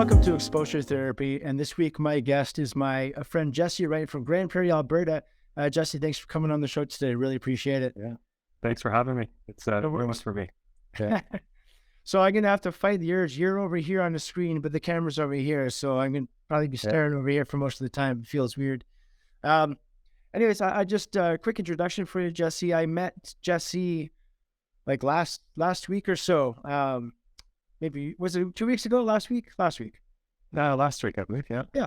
Welcome to Exposure Therapy, and this week my guest is my friend Jesse Wright from Grand Prairie, Alberta. Jesse, thanks for coming on the show today. Really appreciate it. Yeah. Thanks for having me. It's almost for me. Yeah. So I'm gonna have to fight yours. You're over here on the screen, but the camera's over here, so I'm gonna probably be staring over here for most of the time. It feels weird. Um, Anyways, I just quick introduction for you, Jesse. I met Jesse like last week or so. Maybe was it 2 weeks ago? Last week? Last week. Last week, I believe. Yeah. Yeah.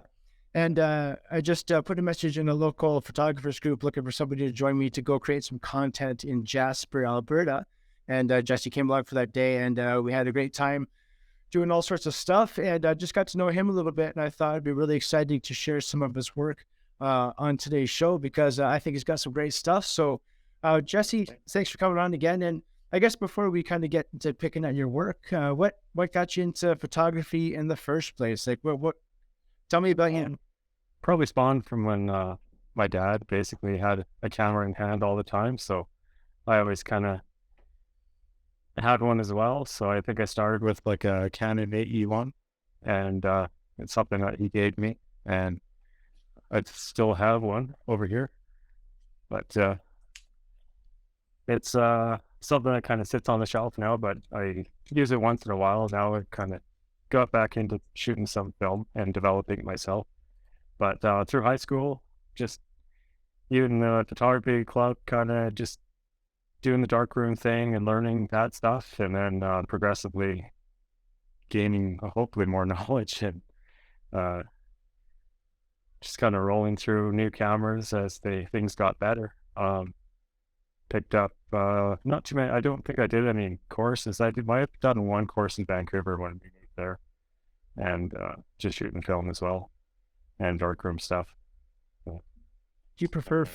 And I just put a message in a local photographers group looking for somebody to join me to go create some content in Jasper, Alberta. And Jesse came along for that day, and we had a great time doing all sorts of stuff. And I just got to know him a little bit, and I thought it'd be really exciting to share some of his work on today's show because I think he's got some great stuff. So, Jesse, thanks for coming on again. And I guess before we kind of get into picking at your work, what got you into photography in the first place? Like, what? Tell me about you. Probably spawned from when my dad basically had a camera in hand all the time. So I always kind of had one as well. So I think I started with like a Canon 8E1, and it's something that he gave me, and I still have one over here. But it's something that kind of sits on the shelf now, but I use it once in a while. Now I kind of got back into shooting some film and developing it myself. But through high school, just even the photography club, kind of just doing the darkroom thing and learning that stuff, and then progressively gaining hopefully more knowledge, and just kind of rolling through new cameras as things got better. Picked up not too many. I don't think I did any courses. Might have done one course in Vancouver when we moved there, and just shooting film as well, and darkroom stuff. Do you prefer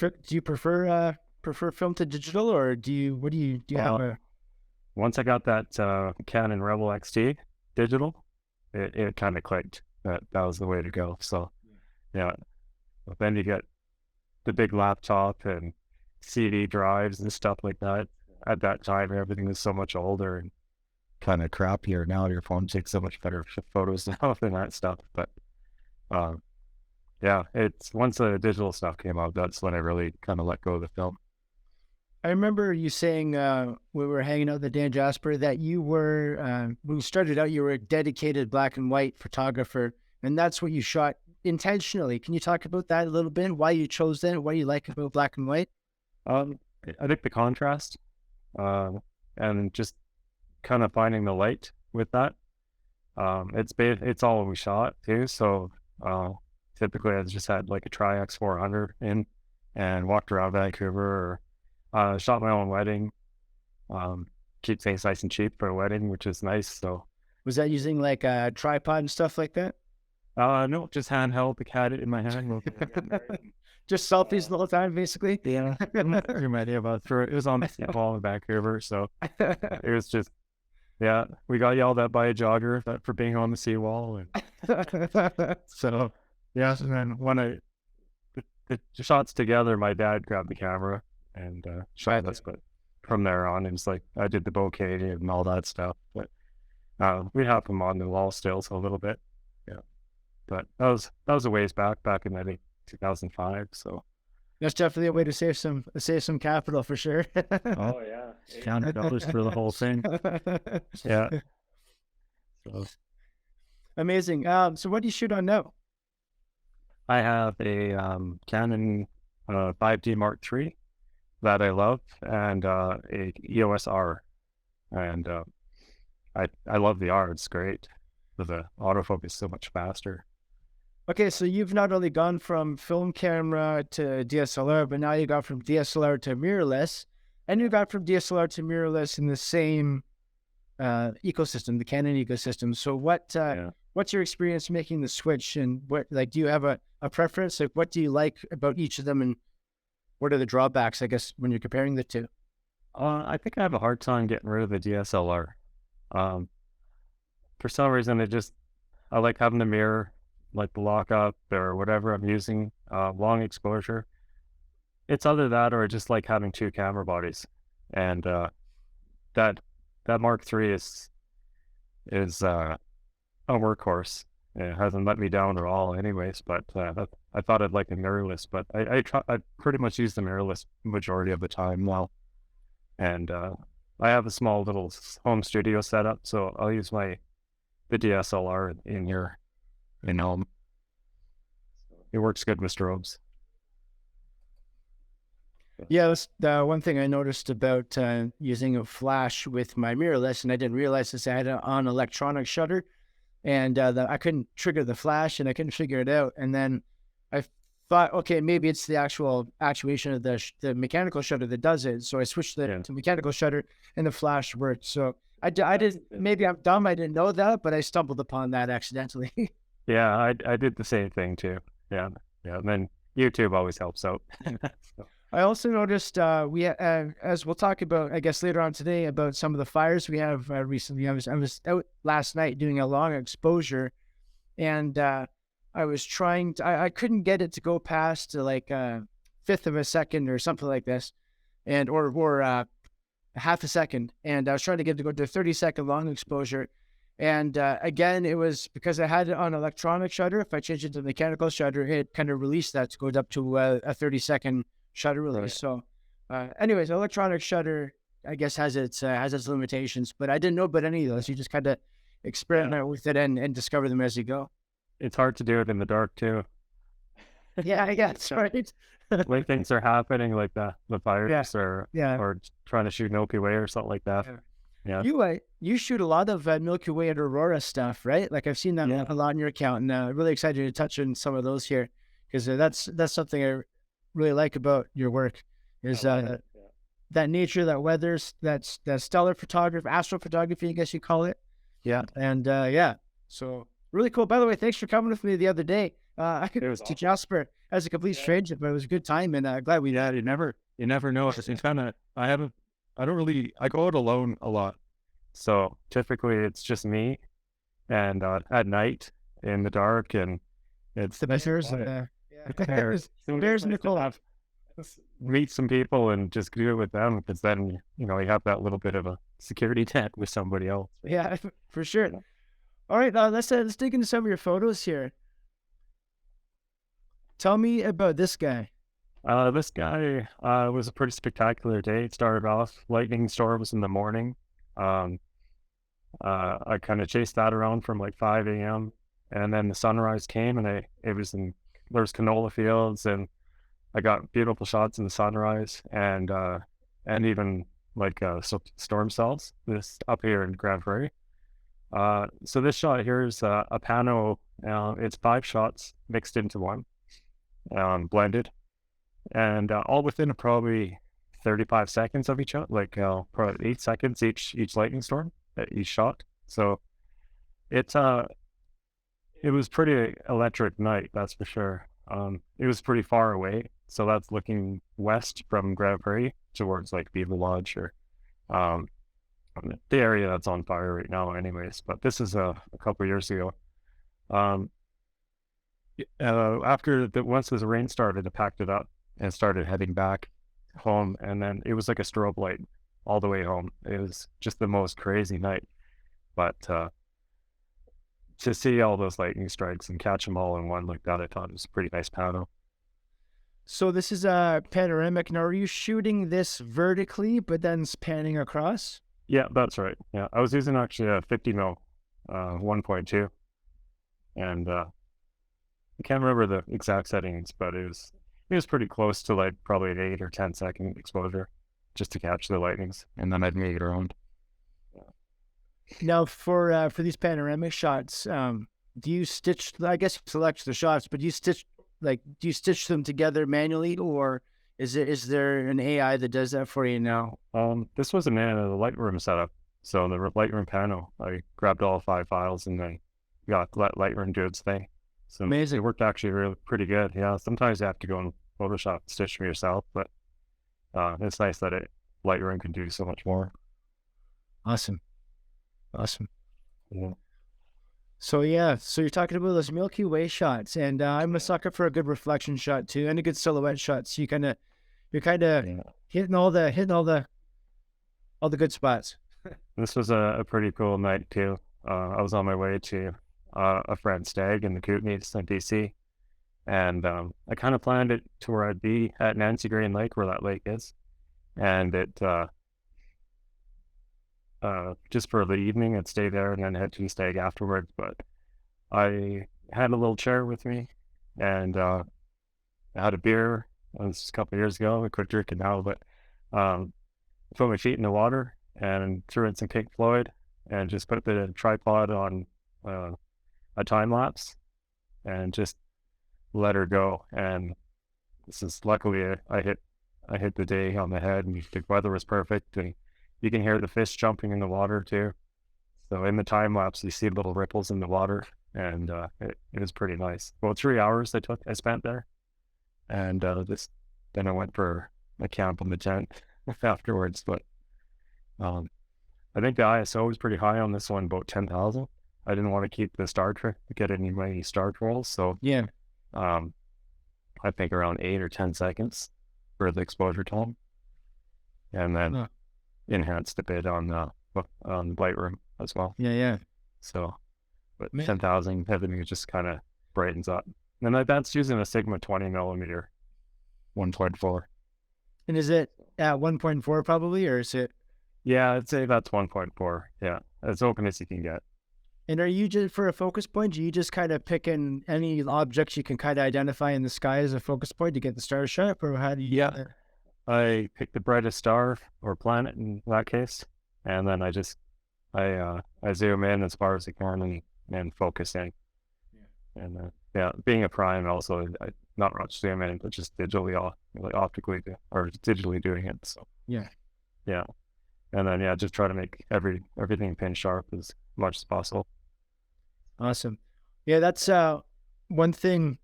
film to digital, or do you have a? Once I got that Canon Rebel XT digital, it kind of clicked that was the way to go. So yeah, but then you get the big laptop and CD drives and stuff like that. At that time, everything was so much older and kind of crappier. Now your phone takes so much better photos now than that stuff. But yeah, it's once the digital stuff came out, that's when I really kind of let go of the film. I remember you saying when we were hanging out with Dan Jasper that you were when you started out, you were a dedicated black and white photographer, and that's what you shot intentionally. Can you talk about that a little bit? Why you chose that? What do you like about black and white? I think the contrast, and just kind of finding the light with that. It's all we shot too. So typically I just had like a Tri-X 400 in and walked around Vancouver, or shot my own wedding. Keep things nice and cheap for a wedding, which is nice. So was that using like a tripod and stuff like that? No, just handheld. Had it in my hand. Just selfies the whole time, basically. Yeah, idea about it was on the seawall in Vancouver, so it was just, yeah, we got yelled at by a jogger for being on the seawall, and so yeah. And then when the shots together, my dad grabbed the camera and shot us. But from there on, it was like I did the bouquet and all that stuff. But we have them on the wall still, so a little bit, yeah. But that was a ways back in I think 2005. So that's definitely a way to save some capital for sure. Oh yeah, $800 for the whole thing. Yeah. So amazing. So what do you shoot on now? I have a Canon 5D Mark III that I love, and a EOS R, and I love the R. It's great. The autofocus so much faster. Okay, so you've not only gone from film camera to DSLR, but now you got from DSLR to mirrorless, and you got from DSLR to mirrorless in the same ecosystem, the Canon ecosystem. So what's your experience making the switch, and what, like, do you have a preference? Like, what do you like about each of them, and what are the drawbacks, I guess, when you're comparing the two? I think I have a hard time getting rid of the DSLR. For some reason, I like having the mirror, like the lockup or whatever I'm using, long exposure. It's either that or I just like having two camera bodies, and that Mark III is a workhorse. It hasn't let me down at all anyways, but I thought I'd like a mirrorless, but I pretty much use the mirrorless majority of the time now. And I have a small little home studio set up, so I'll use the DSLR in here in home. It works good with strobes. Yeah, that's the one thing I noticed about using a flash with my mirrorless, and I didn't realize this. I had it on electronic shutter, and I couldn't trigger the flash, and I couldn't figure it out. And then I thought, okay, maybe it's the actual actuation of the mechanical shutter that does it. So I switched to mechanical shutter, and the flash worked. So I did. Maybe I'm dumb. I didn't know that, but I stumbled upon that accidentally. Yeah, I did the same thing too. Yeah, yeah. And then YouTube always helps out. So, I also noticed as we'll talk about, I guess later on today, about some of the fires we have recently. I was out last night doing a long exposure, and I was trying to, I couldn't get it to go past like a fifth of a second or something like this, and or half a second, and I was trying to get it to go to a 30-second long exposure. And again, it was because I had it on electronic shutter. If I changed it to mechanical shutter, it kind of released that to go up to a 30-second shutter release. Right. So, anyways, electronic shutter, I guess, has its limitations, but I didn't know about any of those. You just kind of experiment with it and discover them as you go. It's hard to do it in the dark too. Yeah, I guess, right. When things are happening like the fires or trying to shoot Milky Way or something like that. Yeah. You shoot a lot of Milky Way and Aurora stuff, right? Like I've seen that a lot in your account, and really excited to touch on some of those here, because that's something I really like about your work is that nature, that weathers, that stellar photography, astrophotography, I guess you call it. Yeah. And so really cool. By the way, thanks for coming with me the other day. To Jasper as a complete stranger, but it was a good time, and glad we did. You never know. It's kind of, I go out alone a lot. So typically it's just me and at night in the dark, and it's the bears. Bears in the cold. Meet some people and just do it with them, because then, you have that little bit of a security net with somebody else. Yeah, for sure. All right, let's dig into some of your photos here. Tell me about this guy. This guy was a pretty spectacular day. It started off lightning storms in the morning. I kind of chased that around from like 5 a.m. and then the sunrise came, and there was canola fields, and I got beautiful shots in the sunrise, and even like storm cells this up here in Grand Prairie. So this shot here is a pano. It's 5 shots mixed into one, blended, and all within probably 35 seconds of each other, like probably 8 seconds each lightning storm, each shot. So it was pretty electric night, that's for sure. It was pretty far away, so that's looking west from Grand Prairie towards like Beaver Lodge, or the area that's on fire right now anyways. But this is a couple of years ago. Once the rain started, I packed it up and started heading back home, and then it was like a strobe light all the way home. It was just the most crazy night, but to see all those lightning strikes and catch them all in one like that, I thought it was a pretty nice panel. So this is a panoramic. Now, are you shooting this vertically but then panning across? Yeah, that's right. Yeah, I was using actually a 50 mil 1.2, and I can't remember the exact settings, but it was pretty close to like probably an 8 or 10 second exposure just to catch the lightnings, and then I'd make it around. Now, for these panoramic shots, do you stitch? I guess you select the shots, but do you stitch them together manually, or is there an AI that does that for you now? This was a Lightroom setup. So the Lightroom panel, I grabbed all 5 files and then let Lightroom do its thing. So amazing. It worked actually really pretty good. Yeah, sometimes you have to go in Photoshop and stitch them yourself, but it's nice that Lightroom can do so much more. Awesome. Yeah. So you're talking about those Milky Way shots, and I'm a sucker for a good reflection shot too, and a good silhouette shot. So you're kind of hitting all the good spots. This was a pretty cool night too. I was on my way to a friend stag in the Kootenays in BC. And I kind of planned it to where I'd be at Nancy Green Lake, where that lake is. And it just for the evening, I'd stay there and then head to the stag afterwards. But I had a little chair with me, and I had a beer. It was a couple of years ago. I quit drinking now, but put my feet in the water and threw in some Pink Floyd and just put the tripod on a time lapse and just let her go. And this is luckily I hit the day on the head, and the weather was perfect, and you can hear the fish jumping in the water too. So in the time lapse, you see little ripples in the water, and it was pretty nice. Well, 3 hours I spent there, and then I went for a camp in the tent afterwards. But I think the ISO was pretty high on this one, about 10,000. I didn't want to keep the get any many star trolls, so Yeah. I think around 8 or 10 seconds for the exposure time, and then enhanced a bit on the Lightroom as well. Yeah. So, but 10,000 everything just kind of brightens up. And that's using a Sigma 20mm 1.4. And is it at 1.4 probably, or is it? Yeah, I'd say that's 1.4. Yeah, as open as you can get. And are you just, for a focus point, are you just kind of picking any objects you can kind of identify in the sky as a focus point to get the stars sharp, or how do you? Yeah, I pick the brightest star or planet in that case, and then I zoom in as far as I can and focus in. Yeah. And being a prime also, not much zoom in, but just optically or digitally doing it. So yeah, and then just try to make everything pin sharp as much as possible. Awesome. Yeah, that's one thing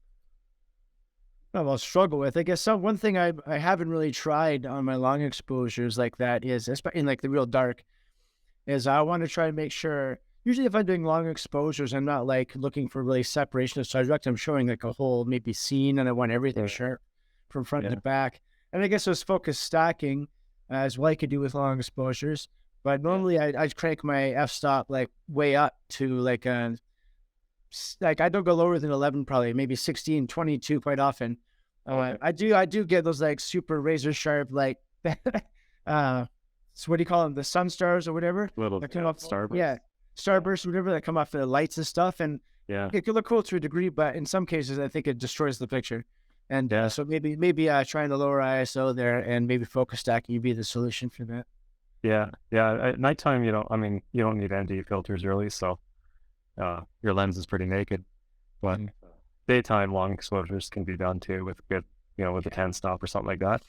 I'll struggle with. I guess one thing I haven't really tried on my long exposures like that is, especially in like the real dark, is I want to try to make sure, usually if I'm doing long exposures, I'm not like looking for really separation of subject. I'm showing like a whole maybe scene, and I want everything sharp from front to back. And I guess it was focus stacking as well I could do with long exposures. But normally I'd crank my f-stop like way up to like I don't go lower than 11, probably maybe 16, 22 quite often. I do get those like super razor sharp, like so what do you call them? The sun stars or whatever? Little starburst. Yeah, starbursts or whatever that come off the lights and stuff. And it could look cool to a degree, but in some cases I think it destroys the picture. And so maybe trying to lower ISO there and maybe focus stacking would be the solution for that. Yeah. At nighttime, you don't need ND filters really, so your lens is pretty naked. But daytime long exposures can be done too with good, with a 10 stop or something like that.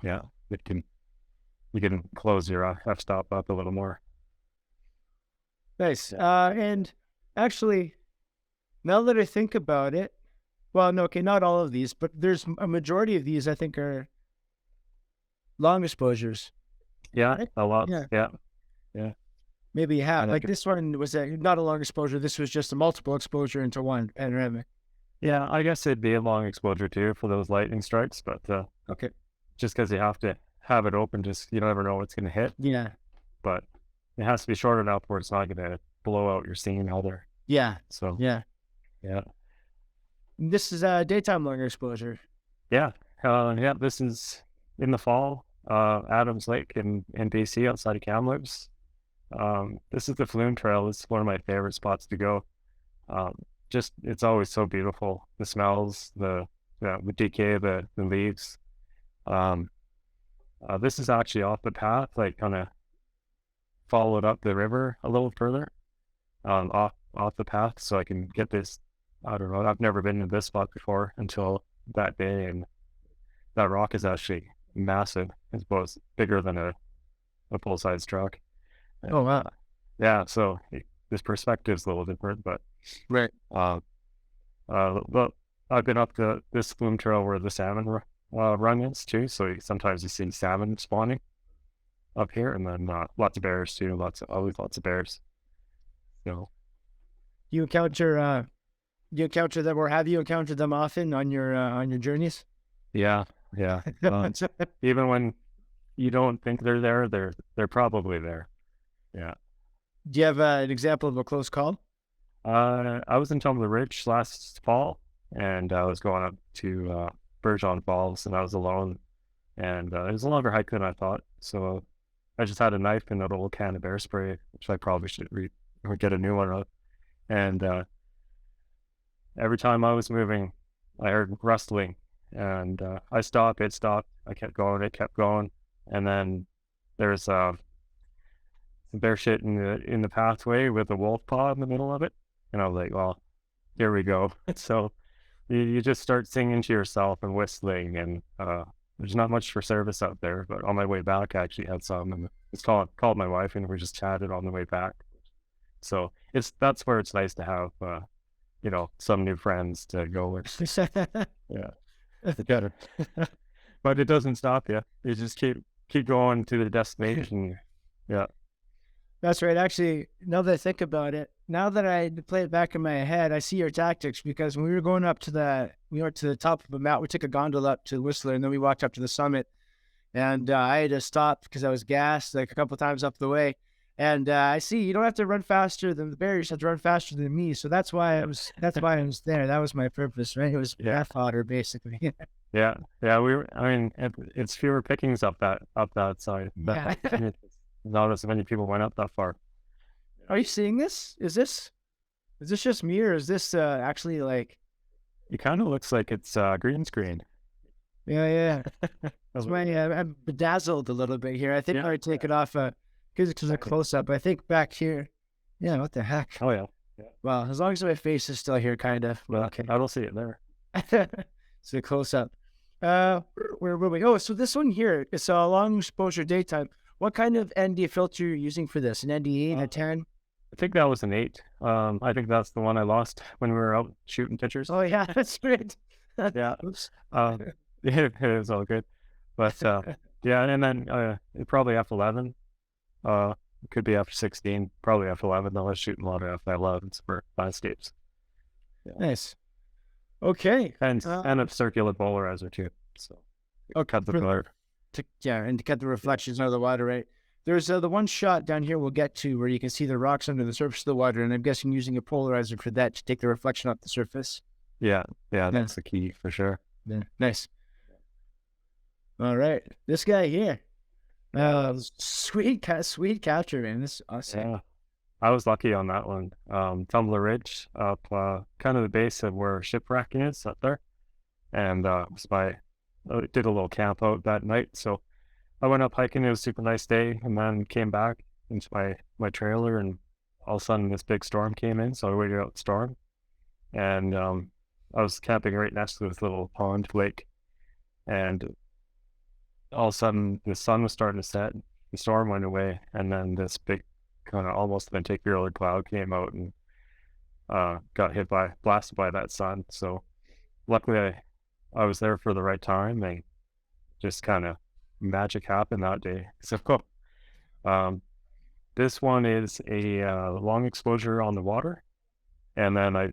Yeah, you can close your f-stop up a little more. Nice. And actually, now that I think about it, well, no, okay, not all of these, but there's a majority of these I think are long exposures. Yeah, right? A lot. Yeah. Maybe half. Like this one was not a long exposure. This was just a multiple exposure into one panoramic. Yeah, I guess it'd be a long exposure too for those lightning strikes, but okay, just because you have to have it open, just you never know what's going to hit. Yeah, but it has to be short enough where it's not going to blow out your scene either. Yeah. So yeah. This is a daytime long exposure. Yeah. This is in the fall. Adams Lake in BC outside of Kamloops. This is the Flume Trail. It's one of my favorite spots to go. It's always so beautiful. The smells, the decay, the leaves. This is actually off the path, like kind of followed up the river a little further, off the path, so I can get this. I don't know. I've never been to this spot before until that day, and that rock is actually massive. It's both bigger than a full-size truck. Oh wow! Yeah, so this perspective's a little different, but right. But I've been up this Flume Trail where the salmon run is too. So sometimes you see salmon spawning up here, and then lots of bears too. Always lots of bears. So you encounter them, or have you encountered them often on your journeys? Yeah. Even when you don't think they're there, they're probably there. Yeah. Do you have an example of a close call? I was in Tumbler Ridge last fall, and I was going up to Burgeon Falls, and I was alone, and it was a longer hike than I thought. So I just had a knife and a little can of bear spray, which I probably should or get a new one of. And every time I was moving, I heard rustling, and I stopped. It stopped. I kept going. It kept going, and then there's some bear shit in the pathway with a wolf paw in the middle of it, and I was like, well, here we go. So you just start singing to yourself and whistling, and there's not much for service out there. But on my way back, I actually had some, and it's called my wife, and we just chatted on the way back. So that's where it's nice to have some new friends to go with. Yeah, together. But it doesn't stop you. You just keep going to the destination. Yeah. That's right. Actually, now that I think about it, now that I play it back in my head, I see your tactics, because when we were going up to the top of a mountain, we took a gondola up to Whistler, and then we walked up to the summit, and I had to stop because I was gassed like a couple times up the way. And I see you don't have to run faster than the bear; you just have to run faster than me. So that's why I was there. That was my purpose, right? It was breath fodder, basically. Yeah. It's fewer pickings up that side. Yeah. Not as many people went up that far. Are you seeing this? Is this just me, or is this actually like? It kind of looks like it's green screen. Yeah. That's I'm bedazzled a little bit here. I think I would take it off because it's a close up. I think back here. Yeah, what the heck? Oh yeah. Well, as long as my face is still here, kind of. Well, okay. I don't see it there. It's a close up. Where were we? Oh, so this one here, it's a long exposure daytime. What kind of ND filter are you using for this? An ND8, a 10? I think that was an 8. I think that's the one I lost when we were out shooting pictures. Oh yeah, that's great. Yeah. Oops. It was all good. But yeah, and then probably F11. It could be F16, probably F11. I was shooting a lot of F11s for landscapes. Yeah. Nice. Okay. And a circular polarizer too. So cut the color. And to cut the reflections out of the water, right? There's the one shot down here we'll get to where you can see the rocks under the surface of the water, and I'm guessing using a polarizer for that to take the reflection off the surface. Yeah, that's the key for sure. Yeah. Nice. All right, this guy here, sweet capture, man. This is awesome. Yeah, I was lucky on that one. Tumbler Ridge up, kind of the base of where shipwrecking is up there, and I did a little camp out that night. So I went up hiking. It was a super nice day, and then came back into my trailer, and all of a sudden this big storm came in. So I waited out the storm, and I was camping right next to this little pond lake, and all of a sudden the sun was starting to set. The storm went away, and then this big kind of almost lenticular cloud came out and got blasted by that sun. So luckily I was there for the right time, and just kind of magic happened that day. So this one is a long exposure on the water, and then I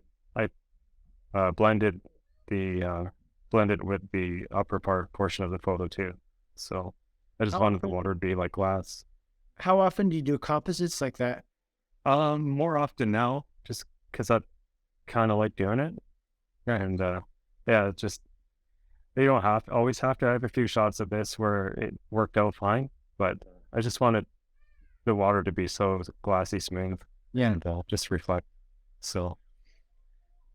blended with the upper portion of the photo too. So I just wanted the water to be like glass. How often do you do composites like that? More often now, just because I kind of like doing it. And just you don't always have to have a few shots of this where it worked out fine, but I just wanted the water to be so glassy smooth. Yeah. And just reflect. So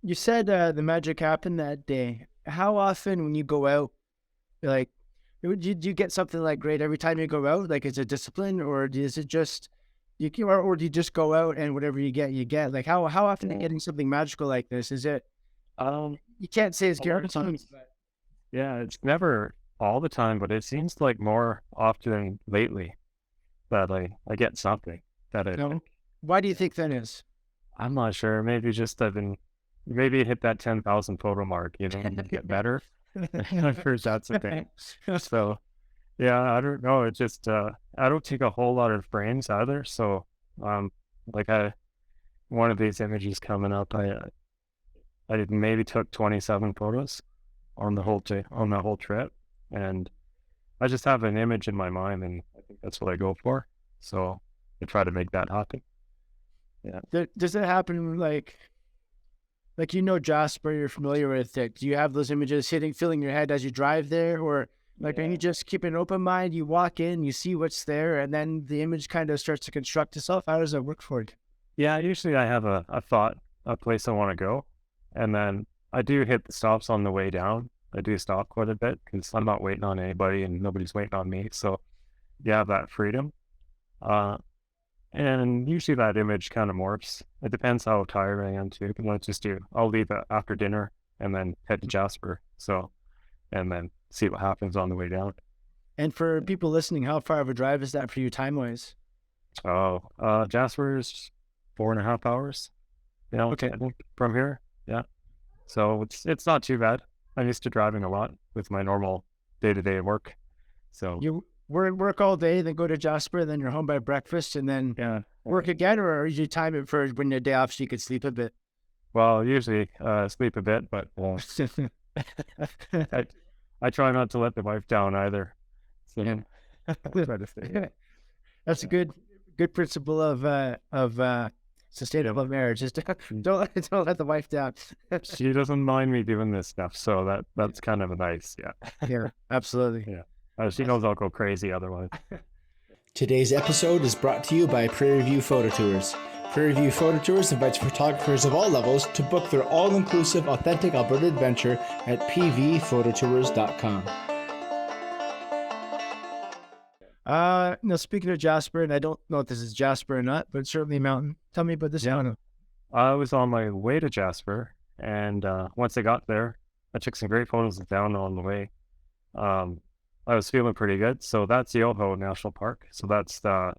you said the magic happened that day. How often when you go out, like, do you get something like great every time you go out? Like, is it discipline, or is it just or do you just go out and whatever you get, you get? Like, how often are you getting something magical like this? Is it? You can't say it's guaranteed. Yeah, it's never all the time, but it seems like more often lately that I get something that Why do you think that is? I'm not sure. Maybe just maybe hit that 10,000 photo mark, and get better. I've heard that's a thing. So, yeah, I don't know. It's just, I don't take a whole lot of frames either. So, like one of these images coming up, I maybe took 27 photos on the whole trip, and I just have an image in my mind, and I think that's what I go for. So I try to make that happen. Does it happen like Jasper, you're familiar with it? Do you have those images filling your head as you drive there, or like are you just keep an open mind? You walk in, you see what's there, and then the image kind of starts to construct itself. How does that work for you? Yeah, usually I have a thought, a place I want to go, and then I do hit the stops on the way down. I do stop quite a bit because I'm not waiting on anybody and nobody's waiting on me. So you have that freedom. Uh, and usually that image kind of morphs. It depends how tired I am too. I'll leave it after dinner and then head to Jasper. So, and then see what happens on the way down. And for people listening, how far of a drive is that for you time-wise? Jasper's 4.5 hours. Okay. I think from here. Yeah. So it's not too bad. I'm used to driving a lot with my normal day-to-day work. So You work all day, then go to Jasper, then you're home by breakfast, and then work again, or you time it for when your day off so you could sleep a bit? well, usually sleep a bit, but I try not to let the wife down either. So try to stay. That's a good principle of sustainable marriage. Just don't let the wife down. She doesn't mind me doing this stuff, so that's kind of nice. Yeah, absolutely. Yeah, she knows I'll go crazy otherwise. Today's episode is brought to you by Prairie View Photo Tours. Prairie View Photo Tours invites photographers of all levels to book their all-inclusive, authentic Alberta adventure at pvphototours.com. Now speaking of Jasper, and I don't know if this is Jasper or not, but it's certainly a mountain. Tell me about this mountain. I was on my way to Jasper, and once I got there, I took some great photos down on the way. I was feeling pretty good. So that's the Yoho National Park. So that's down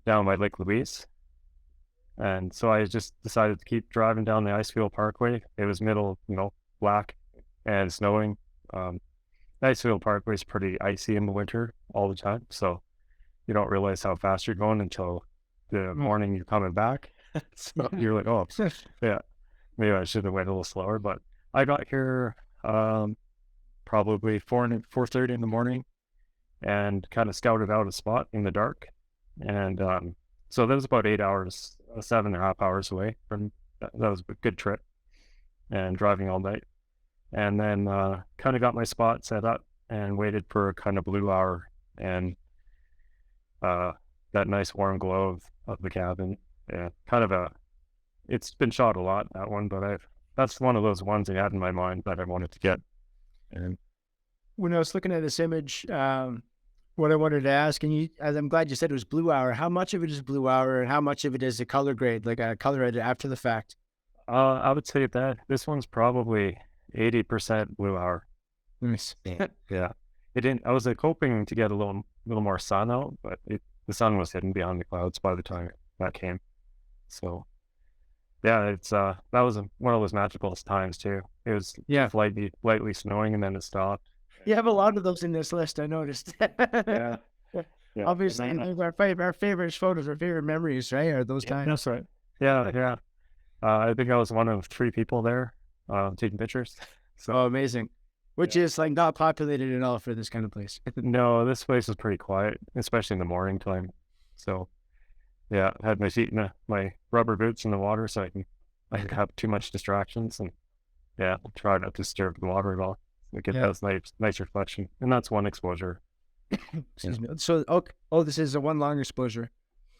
by Lake Louise. And so I just decided to keep driving down the Icefield Parkway. It was black and snowing. The Icefield Parkway is pretty icy in the winter all the time. So you don't realize how fast you're going until the morning you're coming back. So you're like, oh, yeah, maybe I should have went a little slower. But I got here probably 4:30 in the morning and kind of scouted out a spot in the dark. And so that was about 8 hours, 7.5 hours away from that was a good trip and driving all night. And then kind of got my spot set up and waited for kind of blue hour and that nice warm glow of the cabin. Yeah, it's been shot a lot, that one, but that's one of those ones I had in my mind that I wanted to get. And when I was looking at this image, what I wanted to ask, and as I'm glad you said it was blue hour, how much of it is blue hour and how much of it is a color grade, like a color edit after the fact? I would say that this one's probably 80% blue hour. Nice. Yeah. I was hoping to get a little more sun out, but the sun was hidden behind the clouds by the time that came. So yeah, it's that was one of those magical times too. It was lightly snowing and then it stopped. You have a lot of those in this list, I noticed. Yeah. Obviously, our favorite photos, our favorite memories, right, are those times. That's right. Yeah. I think I was one of 3 people there taking pictures. So amazing. Which is like not populated at all for this kind of place. No, this place is pretty quiet, especially in the morning time. So yeah, I had my feet in my rubber boots in the water so I can have too much distractions, and try not to disturb the water at all. We get that nice reflection, and that's one exposure. Excuse me. So this is a one long exposure.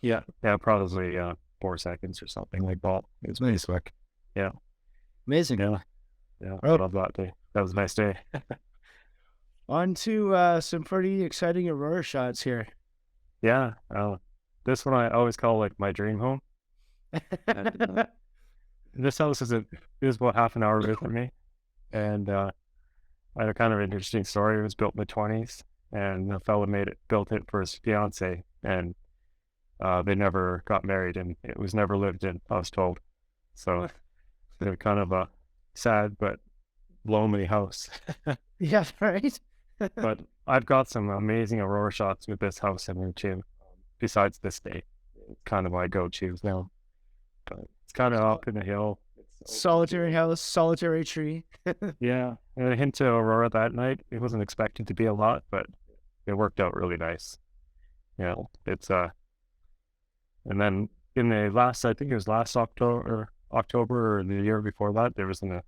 Yeah, probably 4 seconds or something like that. It's really slick. Yeah, amazing. Yeah. I love that day. That was a nice day. On to some pretty exciting aurora shots here. Yeah, this one I always call like my dream home. And, this house is about half an hour away from me, and I had a kind of interesting story. It was built in the 20s, and the fellow built it for his fiance, and they never got married, and it was never lived in, I was told. So they're kind of a sad but lonely house. Yeah, right. But I've got some amazing aurora shots with this house in there too. Besides this day, it's kind of my go-tos now. But it's kind of up in the hill. Solitary house, solitary tree. Yeah, and a hint to aurora that night. It wasn't expected to be a lot, but it worked out really nice. It's and then in the last, I think it was last October or the year before that, there was a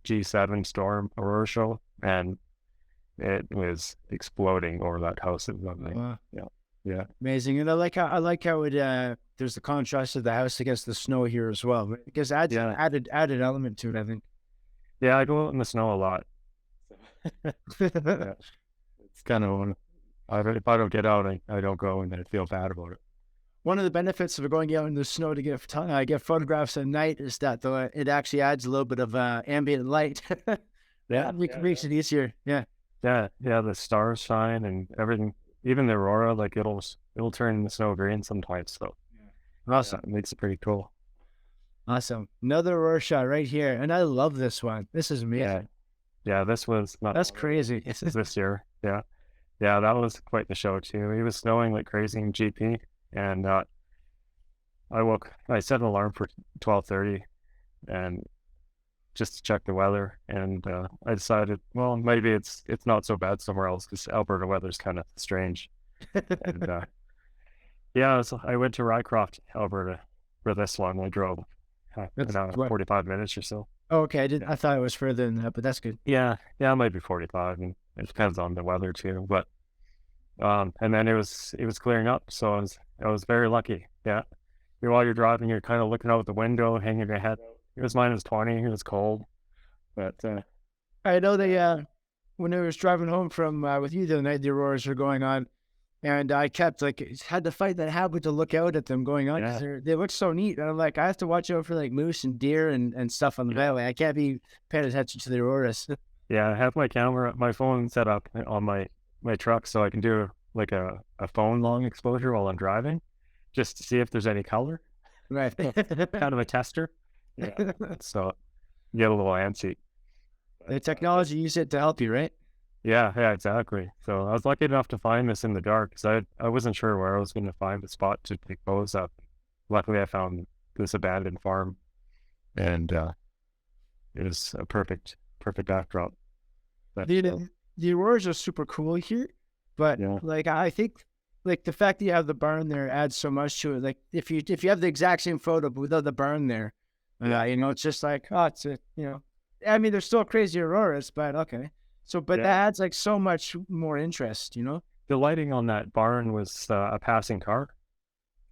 G7 storm aurora show, and it was exploding over that house. It was amazing. Wow. Yeah, yeah, Amazing. And I like how it there's the contrast of the house against the snow here as well. Because adds yeah, added element to it, I think. yeah. I go out in the snow a lot. Yeah, it's kind of one. If I don't get out, I don't go, and then I feel bad about it. One of the benefits of going out in the snow to get photographs at night is that though it actually adds a little bit of ambient light. Yeah, Makes it easier. Yeah. yeah, yeah. The stars shine and everything. Even the aurora, like it'll turn the snow green sometimes. So Awesome. it makes it pretty cool. Awesome. Another Aurora shot right here. And I love this one. This is amazing. Yeah, yeah. This was not. That's crazy. This is this year. Yeah, yeah. That was quite the show too. It was snowing like crazy in GP, and I set an alarm for 12:30, and just to check the weather, and I decided, well, maybe it's not so bad somewhere else because Alberta weather's kind of strange. And yeah, so I went to Rycroft, Alberta, for this one. I drove That's about what? 45 minutes or so. Oh, okay. I thought it was further than that, but that's good. Yeah, yeah, it might be 45, and it depends on the weather too. But and then it was clearing up, so I was very lucky. Yeah, while you're driving, you're kind of looking out the window, hanging your head out. It was -20. It was cold, but I know they when I was driving home from with you the other night, the auroras were going on, and I kept had to fight that habit to look out at them going on because they look so neat. And I'm like, I have to watch out for like moose and deer and stuff on the valley. I can't be paying attention to the auroras. yeah, I have my phone set up on my truck so I can do like a phone long exposure while I'm driving, just to see if there's any color. Right. Kind of a tester. Yeah. So get a little antsy. The technology, use it to help you, right? Yeah, yeah, exactly. So I was lucky enough to find this in the dark because I wasn't sure where I was going to find the spot to take photos up. Luckily, I found this abandoned farm, and it was a perfect backdrop. The auroras are super cool here, but Yeah. like I think like the fact that you have the barn there adds so much to it. Like if you have the exact same photo but without the barn there, you know, it's just like, oh, it's a, you know, I mean, there's still crazy auroras, but okay. So, but Yeah. that adds like so much more interest, you know? The lighting on that barn was a passing car.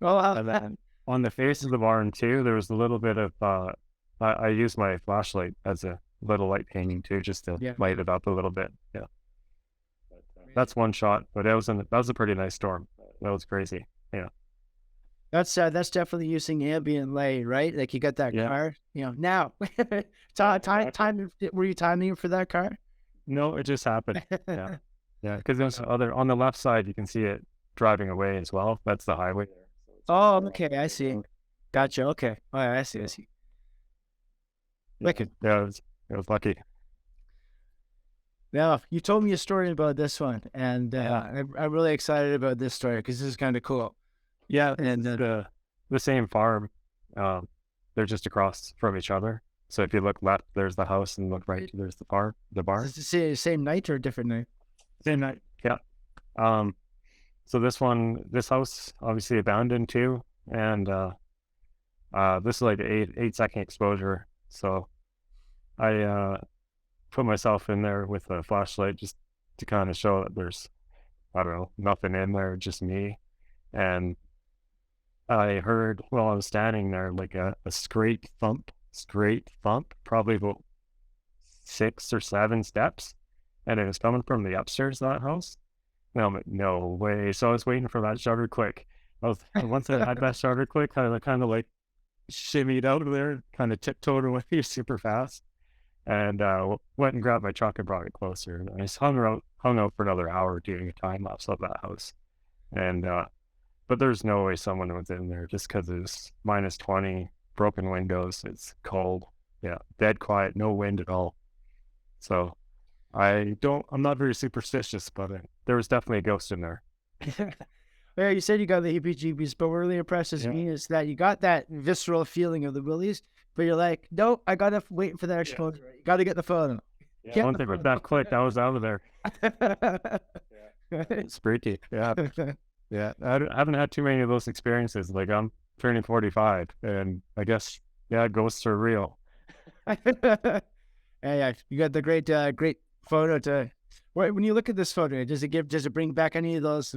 Oh, And then on the face of the barn too, there was a little bit of I used my flashlight as a little light painting too, just to Yeah. light it up a little bit. Yeah. But, that's one shot, but that was a pretty nice storm. That was crazy. Yeah. that's definitely using ambient light, right? Like you got that Yeah. car, you know, now. Time, were you timing for that car? No, it just happened. Yeah. Yeah. Because there's on the left side, you can see it driving away as well. That's the highway there. Oh, okay, I see. Gotcha. Okay. Oh, yeah, I see. I see. Wicked. Yeah, it was lucky. Now, you told me a story about this one, and I'm really excited about this story because this is kind of cool. Yeah, And the same farm. They're just across from each other. So if you look left, there's the house, and look right, there's the barn. is this the same night or a different night? Same night. Yeah. So this house, obviously abandoned too, and this is like 8 second exposure. So I put myself in there with a flashlight just to kind of show that there's, I don't know, nothing in there, just me. And I heard while I was standing there like a scrape thump, probably about 6 or 7 steps, and it was coming from the upstairs of that house. And I'm like, no way. So I was waiting for that shutter click. Once I had that shutter click, I kind of like shimmied out of there, kind of tiptoed away super fast, and went and grabbed my truck and brought it closer. And I just hung out for another hour doing a time lapse of that house. And but there's no way someone was in there just because it's -20, broken windows, it's cold, yeah, dead quiet, no wind at all. So I'm not very superstitious, but there was definitely a ghost in there. Yeah, you said you got the heebie-jeebies, but what really impresses me is that you got that visceral feeling of the willies, but you're like, nope, I gotta wait for that exposure. You gotta get the photo. Yeah, one thing with that click, I was out of there. It's pretty. Yeah. Yeah. I haven't had too many of those experiences. Like turning 45, and I guess ghosts are real. Yeah, yeah. You got the great photo to. When you look at this photo, does it bring back any of those?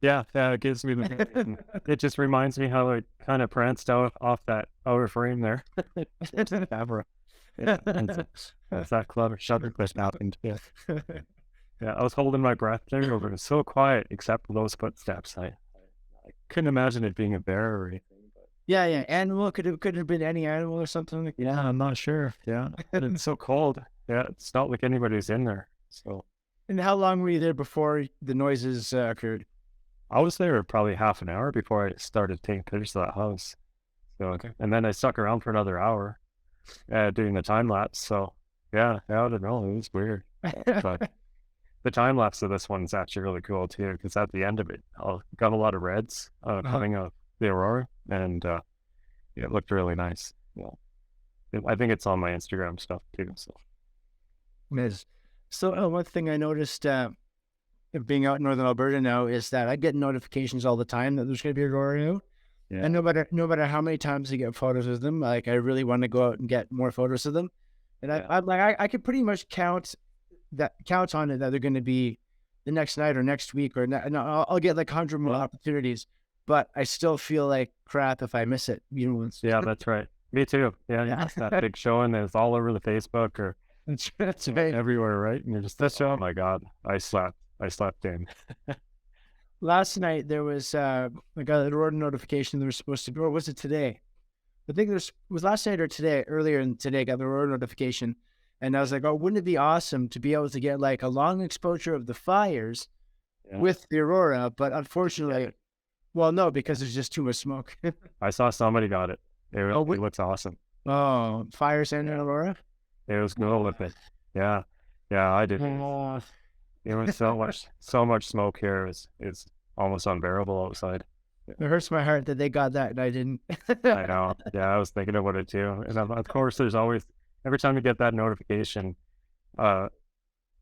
Yeah, it gives me the. It just reminds me how it kind of pranced out off that outer frame there. Camera. Yeah, it's that clever shutter clip happened. Yeah, yeah. I was holding my breath there. It was so quiet, except for those footsteps. I couldn't imagine it being a bear or anything. But Yeah, yeah. Animal could have been any animal or something. yeah, I'm not sure. Yeah, but it's so cold. Yeah, it's not like anybody's in there. So And how long were you there before the noises occurred? I was there probably half an hour before I started taking pictures of that house. So Okay. and then I stuck around for another hour doing the time lapse. So yeah, I don't know. It was weird, but the time lapse of this one's actually really cool too, because at the end of it, I got a lot of reds coming out the aurora, and it looked really nice. Yeah, I think it's on my Instagram stuff too. So Yes. So one thing I noticed being out in northern Alberta now is that I get notifications all the time that there's going to be aurora out. yeah, And no matter how many times I get photos of them, like I really want to go out and get more photos of them. And I'm like, I could pretty much count on it that they're going to be the next night or next week or no, I'll get like 100 more opportunities, but I still feel like crap if I miss it. You know, yeah, that's right. Me too. Yeah, it's that big showing that's all over the Facebook or that's right. everywhere, right? And you're just, oh my God, I slept in. Last night there was I got an aurora notification. There was supposed to be, or was it today? I think it was last night or today. Earlier in today, I got the aurora notification, and I was like, "Oh, wouldn't it be awesome to be able to get like a long exposure of the fires with the aurora?" But unfortunately, well, no, because there's just too much smoke. I saw somebody got it. It looks awesome. Oh, fires and an aurora. It was cool with it. Yeah, I did. It was so much smoke here. It's almost unbearable outside. It hurts my heart that they got that and I didn't. I know. Yeah, I was thinking about it too. And of course, there's always every time you get that notification, or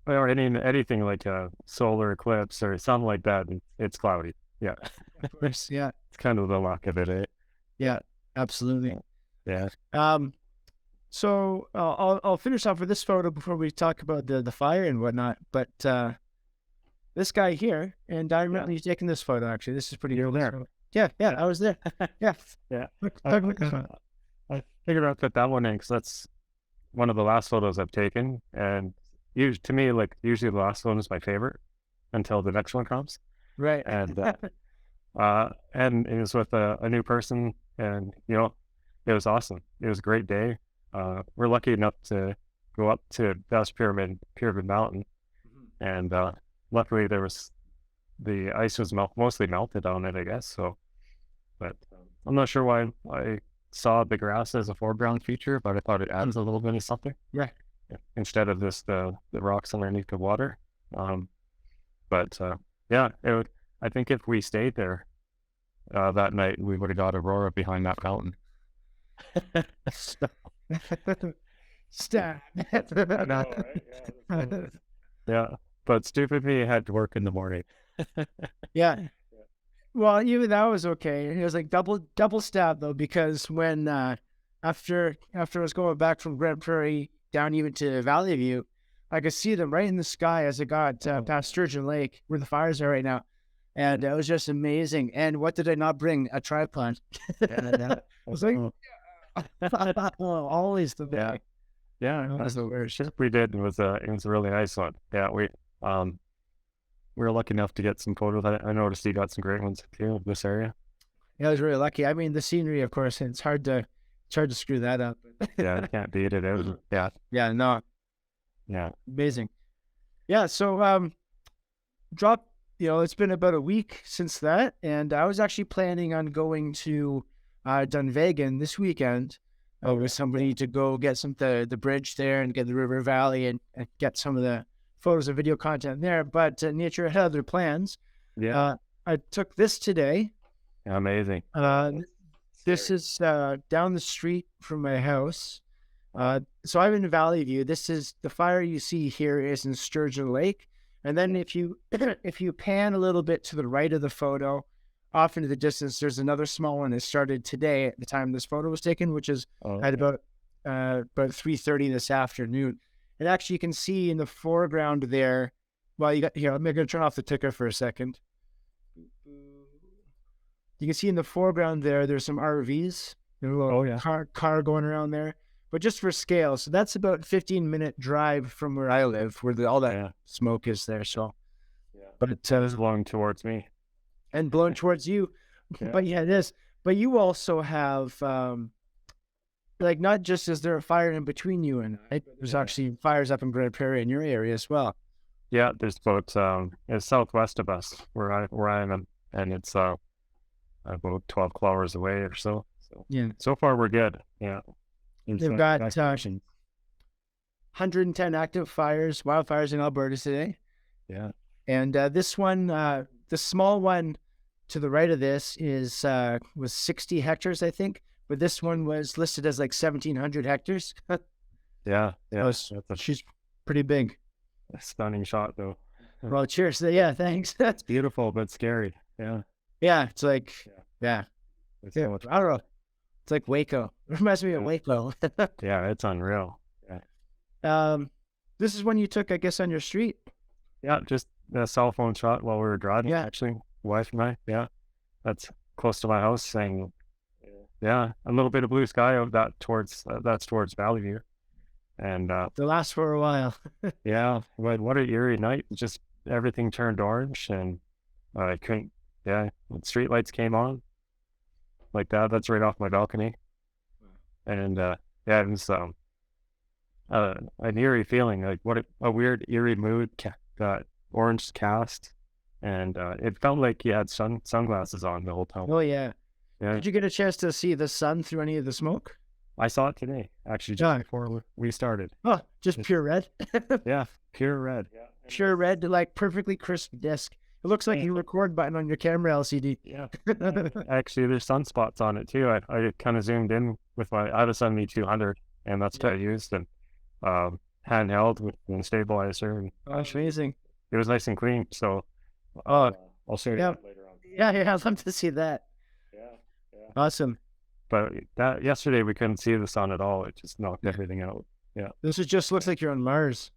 anything like a solar eclipse or something like that, it's cloudy. Yeah, Of course, yeah, it's kind of the luck of it, eh? yeah, absolutely. Yeah. So I'll finish off with this photo before we talk about the fire and whatnot. But this guy here, and I remember you taking this photo. Actually, this is pretty cool. There. Yeah, I was there. Yeah, Yeah. look I at this one. figured I'd put that one in because that's one of the last photos I've taken, and to me, like usually the last one is my favorite until the next one comes. Right. And and it was with a new person, and it was awesome. It was a great day. We're lucky enough to go up to Best Pyramid Mountain, and luckily the ice was mostly melted on it, I guess. So, but I'm not sure why I saw the grass as a foreground feature, but I thought it adds a little bit of something. Right. Instead of just the rocks underneath the water. But yeah, I think if we stayed there that night, we would have got aurora behind that mountain. Stop. I know, right? Yeah, but stupid me had to work in the morning. Yeah. Well, even that was okay. It was like double stab though, because when after I was going back from Grand Prairie down even to Valley View, I could see them right in the sky as I got past Sturgeon Lake, where the fires are right now, and it was just amazing. And what did I not bring? A tripod. I was like, always the bag. Yeah, That's the worst. we did. It was a really nice one. Yeah, we were lucky enough to get some photos. I noticed you got some great ones too of this area. Yeah, I was really lucky. I mean, the scenery, of course, it's hard to screw that up. Yeah, I can't beat it. It was, Yeah, no, yeah, amazing. Yeah, so drop. It's been about a week since that, and I was actually planning on going to Dunvegan this weekend with somebody to go get the bridge there and get the river valley and get some of the photos and video content there. But nature had other plans. Yeah. I took this today. Amazing. This is down the street from my house. So I'm in Valley View. This is the fire you see here is in Sturgeon Lake. And then if you pan a little bit to the right of the photo, off into the distance, there's another small one that started today at the time this photo was taken, which is at about 3:30 this afternoon. And actually, you can see in the foreground there. Well, you got here. I'm going to turn off the ticker for a second. You can see in the foreground there's some RVs. There's a little car going around there. But just for scale, so that's about 15-minute drive from where I live, where all that smoke is there. So, but it's blowing towards me and blowing towards you. But yeah, it is. But you also have, like, not just is there a fire in between you and I, there's actually fires up in Grand Prairie in your area as well. Yeah, there's about it's southwest of us where I am, and it's about 12 kilometers away or so. So so far we're good. Yeah. They've got 110 active wildfires in Alberta today. Yeah. And this one, the small one to the right of this was 60 hectares, I think. But this one was listed as like 1,700 hectares. Yeah. She's pretty big. A stunning shot, though. Well, cheers. Yeah, thanks. It's beautiful, but scary. Yeah. Yeah, it's like, It's so much I don't know. It's like Waco. It reminds me of Waco. Yeah, it's unreal. Yeah. This is one you took, I guess, on your street. Yeah, just a cell phone shot while we were driving. Yeah. Actually, wife and I. Yeah, that's close to my house, and a little bit of blue sky out that's towards Valley View, and they'll last for a while. Yeah, but what an eerie night! Just everything turned orange, and I couldn't. Yeah, when street lights came on, like that. That's right off my balcony, and it was an eerie feeling. Like what a weird eerie mood. Got orange cast, and it felt like you had sunglasses on the whole time. Oh yeah. Yeah. Did you get a chance to see the sun through any of the smoke? I saw it today, actually, just before we started. Oh, just pure red. Yeah, pure red. Yeah, pure red, like perfectly crisp disc. It looks like your record button on your camera LCD. Yeah. Actually, there's sunspots on it too. I kind of zoomed in with I have a Sony 200, and that's what I used, and handheld with the stabilizer. And, amazing. It was nice and clean. So, I'll show you that later on. Yeah, I'd love to see that. Yeah. Awesome. But yesterday we couldn't see the sun at all. It just knocked everything out. Yeah. This just looks like you're on Mars.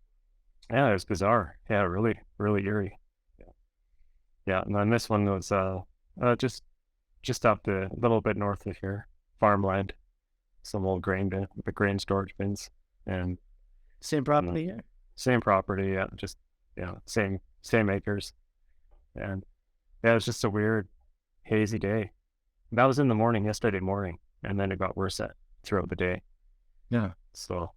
Yeah, it was bizarre. Yeah, really, really eerie. Yeah, and then this one was just up a little bit north of here, farmland, some old grain storage bins, and same property. Same property. Yeah, just same acres, and it was just a weird, hazy day. That was in the morning, yesterday morning, and then it got worse throughout the day. Yeah. So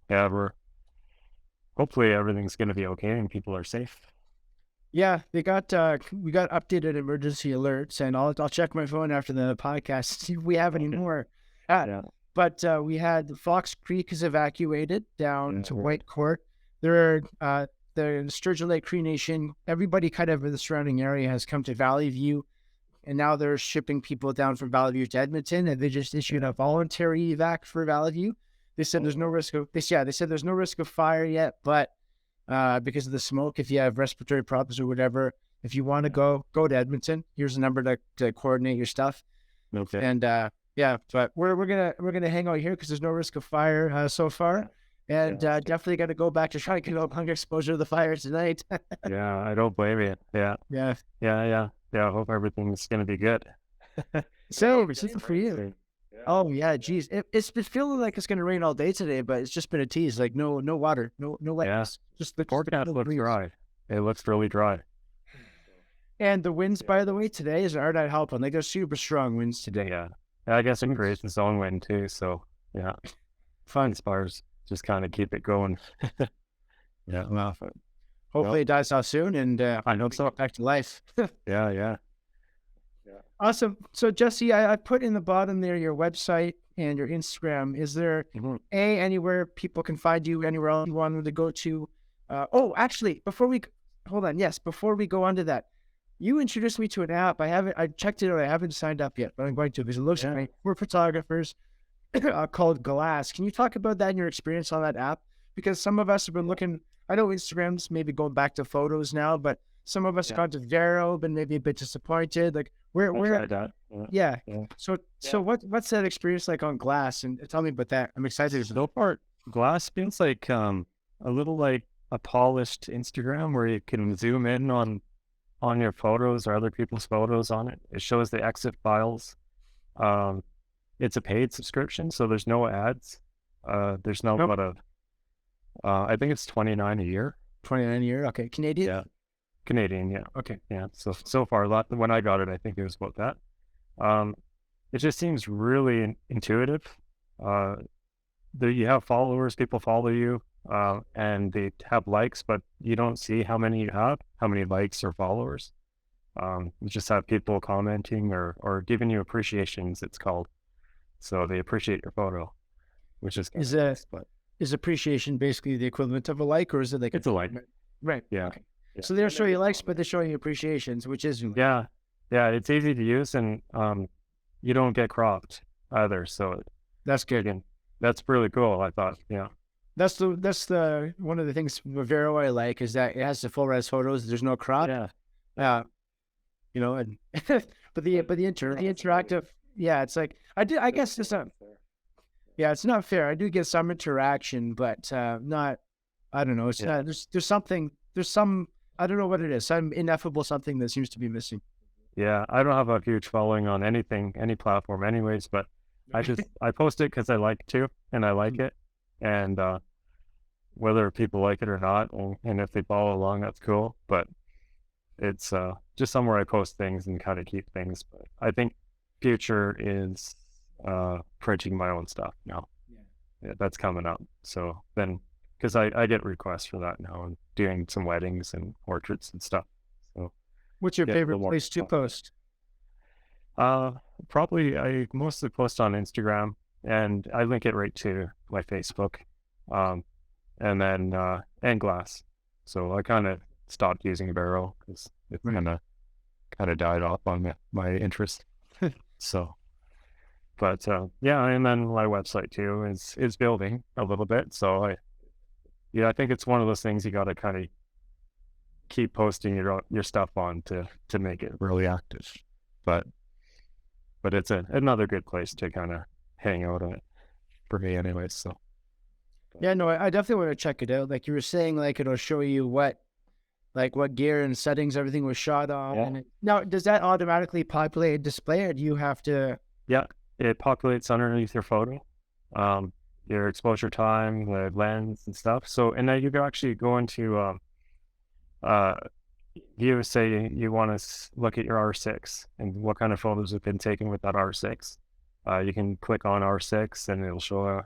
hopefully everything's gonna be okay and people are safe. Yeah, we got updated emergency alerts, and I'll check my phone after the podcast to see if we have any more. But we had Fox Creek is evacuated down to White Court. There are the Sturgeon Lake Cree Nation. Everybody kind of in the surrounding area has come to Valley View, and now they're shipping people down from Valley View to Edmonton. And they just issued a voluntary evac for Valley View. They said there's no risk of they said there's no risk of fire yet, but because of the smoke, if you have respiratory problems or whatever, if you want to go to Edmonton, here's a number to coordinate your stuff. Okay. And but we're gonna hang out here because there's no risk of fire so far, and definitely got to go back to try to get a hunger exposure to the fire tonight. Yeah, I don't blame you. Yeah. I hope everything's gonna be good. So it's for you. Oh yeah, geez, it's been feeling like it's gonna rain all day today, but it's just been a tease. Like no water, no wetness. Just the forecast looks dry. It looks really dry. And the winds, by the way, today aren't that helping. Like they're super strong winds today. Yeah, I guess it creates its own wind too. So yeah, fun spars just kind of keep it going. Yeah, well, hopefully it dies off soon, and I know so. Back to life. Yeah. Awesome. So Jesse, I put in the bottom there your website and your Instagram. Is there anywhere people can find you? Anywhere else you want them to go to? Actually, before we go on to that, you introduced me to an app. I checked it out. I haven't signed up yet, but I'm going to because it looks great. We're photographers called Glass. Can you talk about that and your experience on that app? Because some of us have been looking. I know Instagram's maybe going back to photos now, but Some of us gone to Vero, been maybe a bit disappointed. Like where, That. yeah. Yeah. So what's that experience like on glass? And tell me about that. I'm excited. So far, glass feels like a little like a polished Instagram where you can zoom in on your photos or other people's photos on it. It shows the exit files. Um, it's a paid subscription, so there's no ads. There's no Nope. but I think it's $29 a year. 29 a year. Okay. Canadian. Yeah, Canadian. Yeah, Okay. yeah. So far, when I got it, I think it was about that. It just seems really intuitive. You have followers, people follow you, and they have likes, but you don't see how many you have, how many likes or followers. You just have people commenting or giving you appreciations, it's called. So they appreciate your photo, which is Is nice, but is appreciation basically the equivalent of a like, or is it like it's a like. Right. Yeah. Okay. Yeah. So they're showing you likes, but they're showing you appreciations, which is Yeah. Yeah. It's easy to use, and you don't get cropped either. So that's good. again, that's really cool, I thought. Yeah. That's the one of the things with Vero I like is that it has the full res photos. There's no crop. Yeah. You know, and but the interactive, yeah, it's like I guess it's not. Yeah, it's not fair. I do get some interaction, but not. I don't know. It's not. There's something. There's some. I don't know what it is. Some ineffable something that seems to be missing. Yeah, I don't have a huge following on anything, any platform, anyways. But I post it because I like to, and I like it, and whether people like it or not, and if they follow along, that's cool. But it's just somewhere I post things and kind of keep things. But I think future is printing my own stuff now. Yeah, that's coming up. So then, because I get requests for that now, and doing some weddings and portraits and stuff. So what's your favorite place to post? Probably I mostly post on Instagram, and I link it right to my Facebook, and then and Glass. So I kind of stopped using Vero because it kind of died off on my interest. So, but yeah, and then my website too is building a little bit. So I think it's one of those things you got to kind of keep posting your stuff on to make it really active. But it's another good place to kind of hang out on it for me anyways. So yeah, no, I definitely want to check it out. Like you were saying, like it'll show you what gear and settings everything was shot on. Yeah. Now, does that automatically populate a display, or do you have to? Yeah, it populates underneath your photo, your exposure time, the lens and stuff. So, and then you can actually go into you say you want to look at your R6 and what kind of photos have been taken with that R6. You can click on R6 and it'll show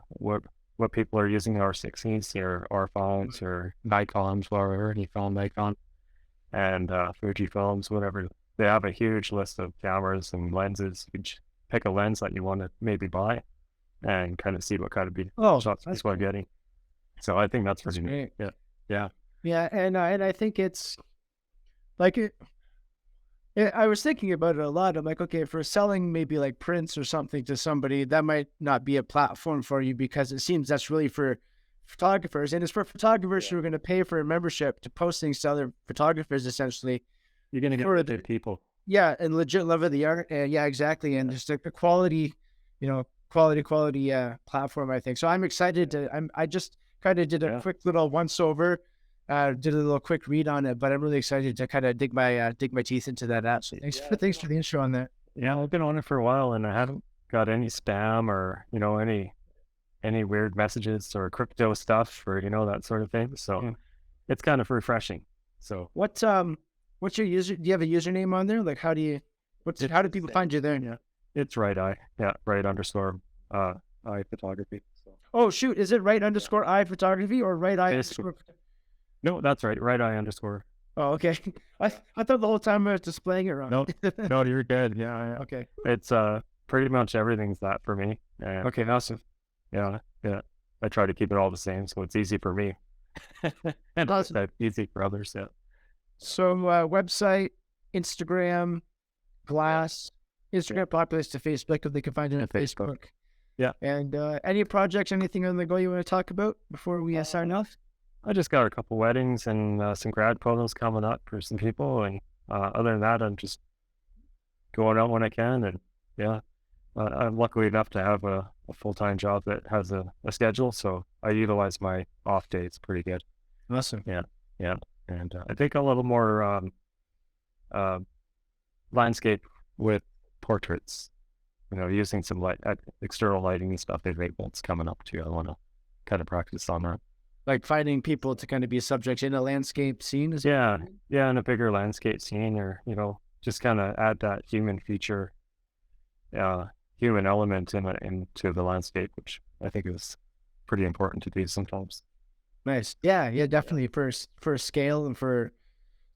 what people are using R6s or R5s or Nikons, whatever, Nikon, and Fujifilms, whatever. They have a huge list of cameras and lenses. You can pick a lens that you want to maybe buy and kind of see what kind of shots people are getting. So I think that's pretty neat. Yeah, and I think it's like I was thinking about it a lot. I'm like, okay, if we're selling maybe like prints or something to somebody, that might not be a platform for you because it seems that's really for photographers, and it's for photographers who are going to pay for a membership to post things to other photographers. Essentially, you're going to get legit people. Yeah, and legit love of the art. Yeah, exactly, and just a quality, quality platform. I think so. I'm excited to. I just kind of did a quick little once over. Did a little quick read on it, but I'm really excited to kind of dig my teeth into that app. So thanks for the intro on that. Yeah, I've been on it for a while, and I haven't got any spam or any weird messages or crypto stuff or that sort of thing. So it's kind of refreshing. So what's your user? Do you have a username on there? Like how do people find you there? Yeah, it's Right Eye. Yeah, Right _Eye Photography. So. Oh shoot, is it Right _Eye Photography or Right Eye? No, that's right. Right Eye _ Oh, okay. I thought the whole time I was displaying it wrong. No, you're good. Yeah. Okay. It's pretty much everything's that for me. Okay, awesome. Yeah. I try to keep it all the same, so it's easy for me, and awesome. Easy for others. Yeah. So website, Instagram, Glass, Instagram populates to Facebook if they can find it on Facebook. Yeah. And any projects, anything on the go you want to talk about before we sign off? I just got a couple weddings and some grad photos coming up for some people, and other than that, I'm just going out when I can, and yeah, I'm lucky enough to have a full-time job that has a schedule, so I utilize my off days pretty good. Awesome. Yeah, yeah, and I think a little more uh, landscape with portraits. Using some external lighting and stuff. They've it's coming up too. I want to kind of practice on that. Like finding people to kind of be subjects in a landscape scene is. Yeah, yeah, in a bigger landscape scene, or just kind of add that human feature, human element into the landscape, which I think is pretty important to do sometimes. Nice. Yeah, yeah, definitely for scale and for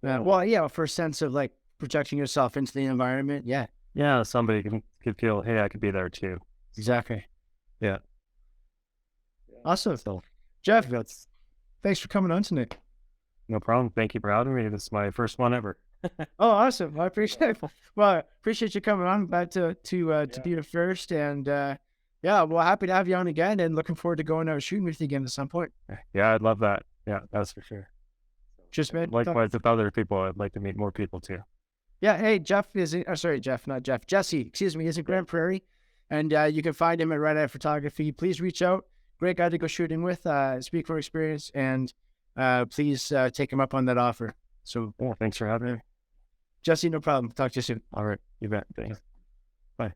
well, yeah, for a sense of like projecting yourself into the environment. Yeah, Yeah, somebody could feel, hey, I could be there too. exactly. Yeah. Awesome. So Jeff, that's thanks for coming on tonight. no problem. Thank you for having me. This is my first one ever. Oh, awesome. I appreciate it. Well, I appreciate you coming on. Glad to be the first. And yeah, well, happy to have you on again and looking forward to going out shooting with you again at some point. Yeah, I'd love that. Yeah, that's for sure. Just man. Likewise with other people, I'd like to meet more people too. Yeah, hey, Jeff is sorry, Jeff, not Jeff. Jesse, excuse me, is in Grand Prairie. And you can find him at Red Eye Photography. Please reach out. Great guy to go shooting with. Speak for experience, and please take him up on that offer. So, yeah, thanks for having me. Jesse, no problem. Talk to you soon. All right, you bet. Thanks. Bye.